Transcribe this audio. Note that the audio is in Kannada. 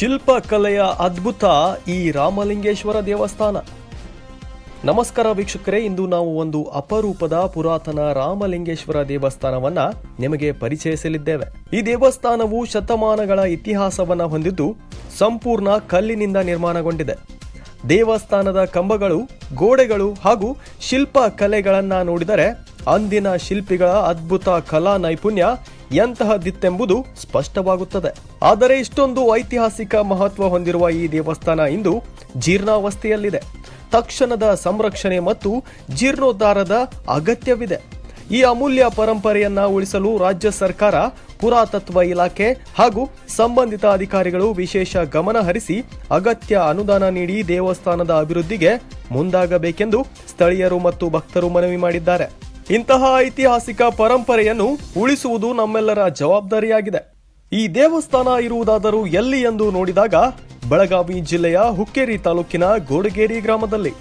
ಶಿಲ್ಪಕಲೆಯ ಅದ್ಭುತ ಈ ರಾಮಲಿಂಗೇಶ್ವರ ದೇವಸ್ಥಾನ. ನಮಸ್ಕಾರ ವೀಕ್ಷಕರೇ, ಇಂದು ನಾವು ಒಂದು ಅಪರೂಪದ ಪುರಾತನ ರಾಮಲಿಂಗೇಶ್ವರ ದೇವಸ್ಥಾನವನ್ನ ನಿಮಗೆ ಪರಿಚಯಿಸಲಿದ್ದೇವೆ. ಈ ದೇವಸ್ಥಾನವು ಶತಮಾನಗಳ ಇತಿಹಾಸವನ್ನ ಹೊಂದಿದ್ದು ಸಂಪೂರ್ಣ ಕಲ್ಲಿನಿಂದ ನಿರ್ಮಾಣಗೊಂಡಿದೆ. ದೇವಸ್ಥಾನದ ಕಂಬಗಳು, ಗೋಡೆಗಳು ಹಾಗೂ ಶಿಲ್ಪ ಕಲೆಗಳನ್ನ ನೋಡಿದರೆ ಅಂದಿನ ಶಿಲ್ಪಿಗಳ ಅದ್ಭುತ ಕಲಾ ನೈಪುಣ್ಯ ಎಂತಹದ್ದಿತ್ತೆಂಬುದು ಸ್ಪಷ್ಟವಾಗುತ್ತದೆ. ಆದರೆ ಇಷ್ಟೊಂದು ಐತಿಹಾಸಿಕ ಮಹತ್ವ ಹೊಂದಿರುವ ಈ ದೇವಸ್ಥಾನ ಇಂದು ಜೀರ್ಣಾವಸ್ಥೆಯಲ್ಲಿದೆ. ತಕ್ಷಣದ ಸಂರಕ್ಷಣೆ ಮತ್ತು ಜೀರ್ಣೋದ್ಧಾರದ ಅಗತ್ಯವಿದೆ. ಈ ಅಮೂಲ್ಯ ಪರಂಪರೆಯನ್ನ ಉಳಿಸಲು ರಾಜ್ಯ ಸರ್ಕಾರ, ಪುರಾತತ್ವ ಇಲಾಖೆ ಹಾಗೂ ಸಂಬಂಧಿತ ಅಧಿಕಾರಿಗಳು ವಿಶೇಷ ಗಮನ ಹರಿಸಿ ಅಗತ್ಯ ಅನುದಾನ ನೀಡಿ ದೇವಸ್ಥಾನದ ಅಭಿವೃದ್ಧಿಗೆ ಮುಂದಾಗಬೇಕೆಂದು ಸ್ಥಳೀಯರು ಮತ್ತು ಭಕ್ತರು ಮನವಿ ಮಾಡಿದ್ದಾರೆ. ಇಂತಹ ಐತಿಹಾಸಿಕ ಪರಂಪರೆಯನ್ನು ಉಳಿಸುವುದು ನಮ್ಮೆಲ್ಲರ ಜವಾಬ್ದಾರಿಯಾಗಿದೆ. ಈ ದೇವಸ್ಥಾನ ಇರುವುದಾದರೂ ಎಲ್ಲಿ ಎಂದು ನೋಡಿದಾಗ ಬೆಳಗಾವಿ ಜಿಲ್ಲೆಯ ಹುಕ್ಕೇರಿ ತಾಲೂಕಿನ ಗೋಡಗೇರಿ ಗ್ರಾಮದಲ್ಲಿ.